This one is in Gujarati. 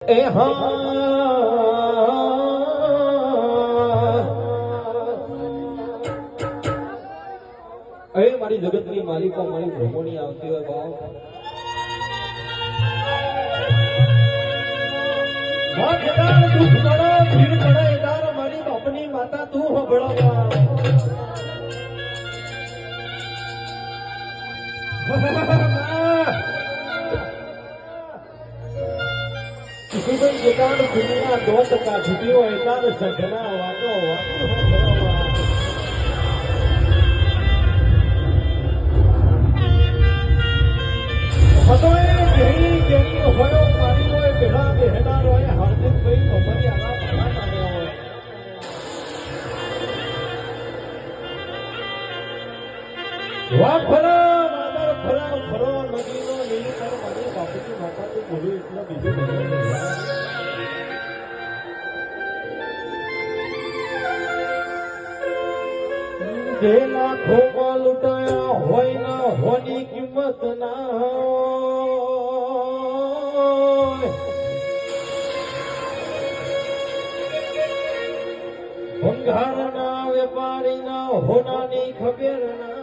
એ હા એ મારી જગતની માલિકો મારી ભ્રમોની આવતી હોય ભાવ દુઃખ પડે ભીડ પડે તાર મારી બાપની માતા તું હબળવા કિશુભાઈ જેકાંડ ખુદના દોત કા છૂટ્યો એકાદ સઘના વાતો હતો એ જેની જેની હોય મારી હોય પેલા બહેનાર હોય હાર્દિકભાઈ મમરી આના ભાડા માંડ્યા હોય વા ફરા માદર ફરા ફરો નદીનો નીલ કર મારી બાપુજી માતા તો બોલ્યું એટલા બીજું બધું જે લાખોમાં લૂંટાયા હોય ના હોની કિંમત ના હોય ભંગારના વેપારી ના હોનાની ખબર ના